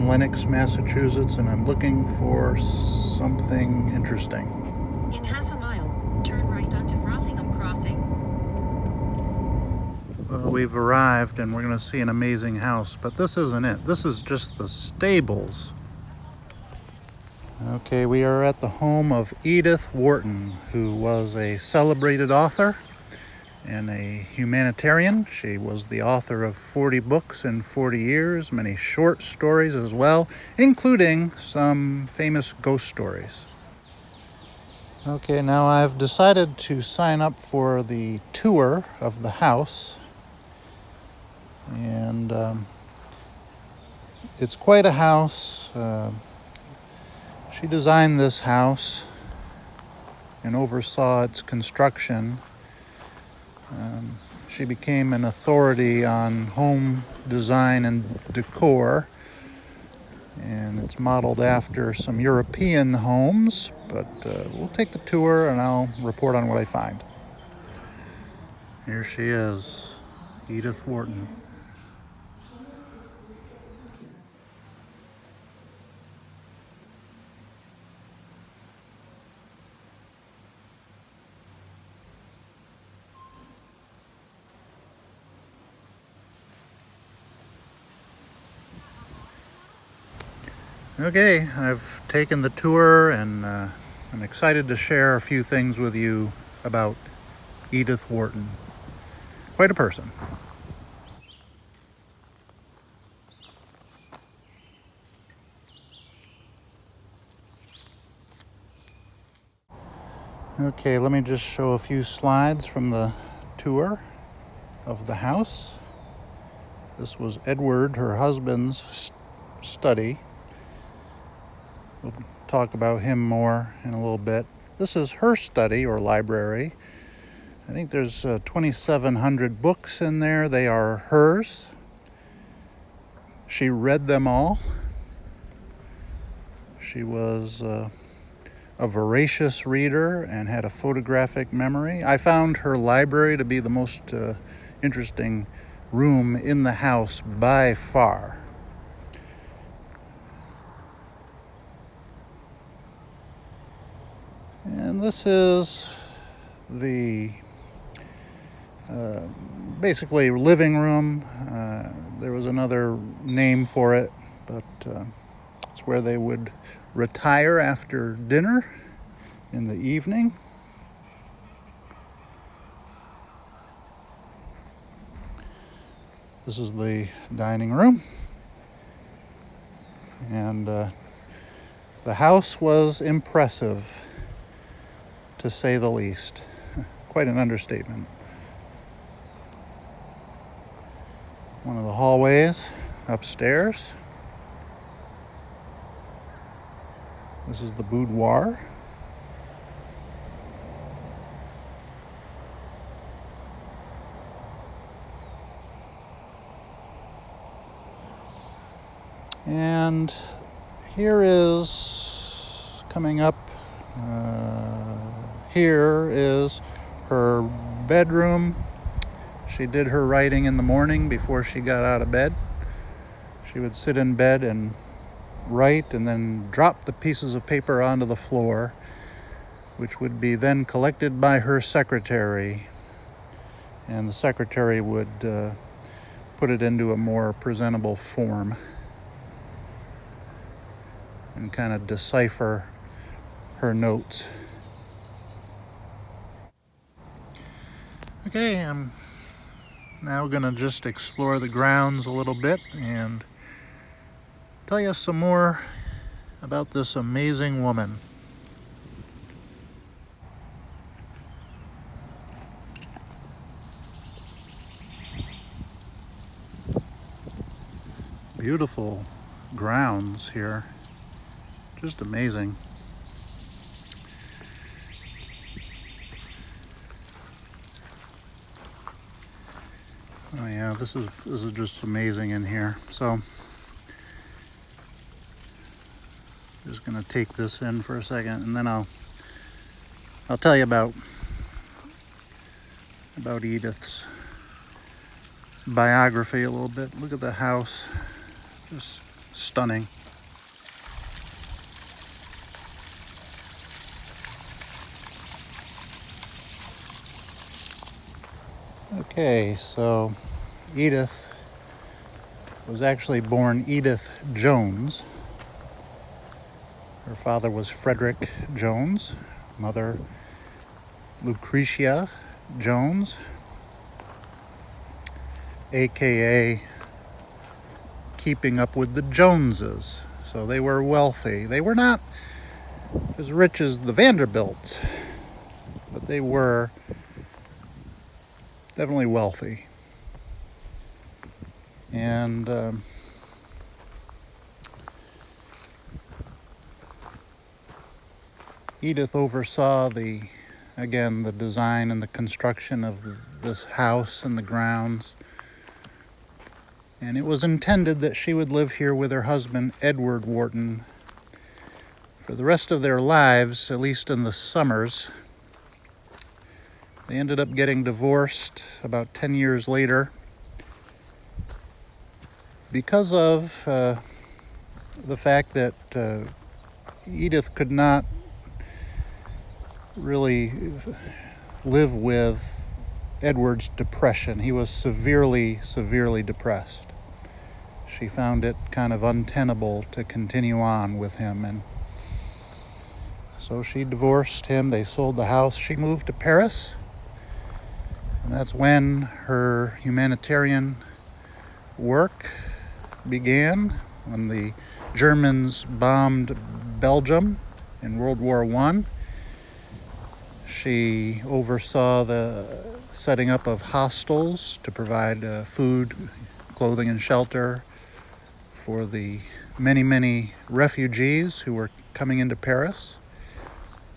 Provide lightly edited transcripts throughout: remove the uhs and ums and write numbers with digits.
in Lenox, Massachusetts, and I'm looking for something interesting. In half a mile, turn right onto Frothingham Crossing. Well, we've arrived and we're going to see an amazing house, but this isn't it. This is just the stables. Okay, we are at the home of Edith Wharton, who was a celebrated author and a humanitarian. She was the author of 40 books in 40 years, many short stories as well, including some famous ghost stories. Okay, now I've decided to sign up for the tour of the house, and it's quite a house. She designed this house and oversaw its construction. She became an authority on home design and decor, and it's modeled after some European homes, but we'll take the tour and I'll report on what I find. Here she is, Edith Wharton. Okay, I've taken the tour and I'm excited to share a few things with you about Edith Wharton. Quite a person. Okay, let me just show a few slides from the tour of the house. This was Edward, her husband's study. We'll talk about him more in a little bit. This is her study or library. I think there's 2,700 books in there. They are hers. She read them all. She was a voracious reader and had a photographic memory. I found her library to be the most interesting room in the house by far. And this is the basically living room. There was another name for it, but it's where they would retire after dinner in the evening. This is the dining room. And the house was impressive, to say the least. Quite an understatement. One of the hallways upstairs. This is the boudoir. And here is, coming up, here is her bedroom. She did her writing in the morning before she got out of bed. She would sit in bed and write and then drop the pieces of paper onto the floor, which would be then collected by her secretary. And the secretary would put it into a more presentable form and kind of decipher her notes. Okay, I'm now gonna just explore the grounds a little bit and tell you some more about this amazing woman. Beautiful grounds here, just amazing. Oh yeah, this is just amazing in here. So just gonna take this in for a second, and then I'll tell you about Edith's biography a little bit. Look at the house, just stunning. Okay, so Edith was actually born Edith Jones. Her father was Frederick Jones, mother Lucretia Jones, aka keeping up with the Joneses. So they were wealthy. They were not as rich as the Vanderbilts, but they were definitely wealthy. And Edith oversaw the design and the construction of this house and the grounds. And it was intended that she would live here with her husband, Edward Wharton, for the rest of their lives, at least in the summers. They ended up getting divorced about 10 years later because of the fact that Edith could not really live with Edward's depression. He was severely depressed. She found it kind of untenable to continue on with him, and so she divorced him. They sold the house. She moved to Paris, and that's when her humanitarian work began, when the Germans bombed Belgium in World War I. She oversaw the setting up of hostels to provide food, clothing, and shelter for the many refugees who were coming into Paris.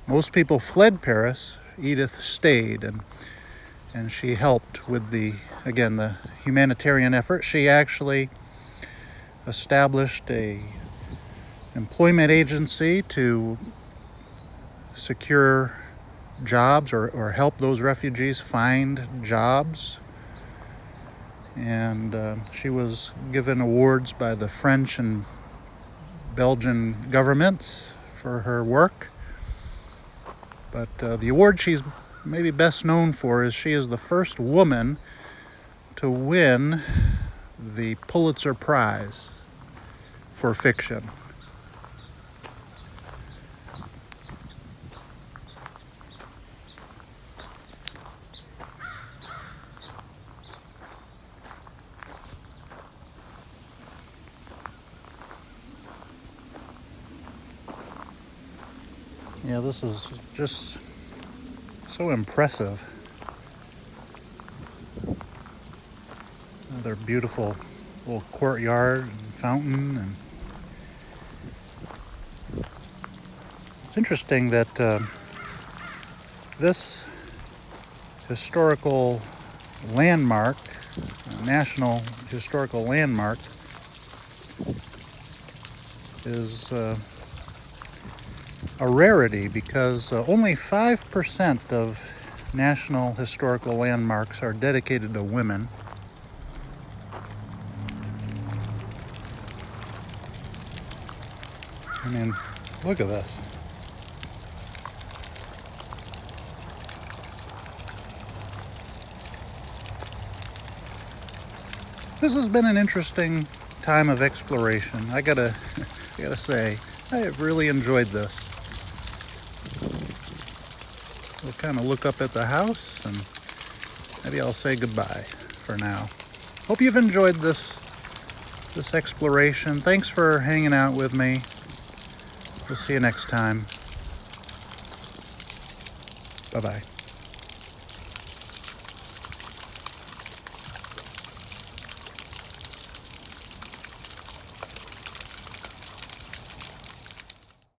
Most people fled Paris. Edith stayed, and she helped with the humanitarian effort. She actually established a employment agency to secure jobs or help those refugees find jobs. And she was given awards by the French and Belgian governments for her work. But the award she's maybe best known for is she is the first woman to win the Pulitzer Prize for fiction. Yeah, this is just so impressive. Another beautiful little courtyard and fountain. And it's interesting that this historical landmark, national historical landmark, is a rarity, because only 5% of national historical landmarks are dedicated to women. I mean, look at this. This has been an interesting time of exploration. I gotta say, I have really enjoyed this. We'll kind of look up at the house, and maybe I'll say goodbye for now. Hope you've enjoyed this exploration. Thanks for hanging out with me. We'll see you next time. Bye-bye.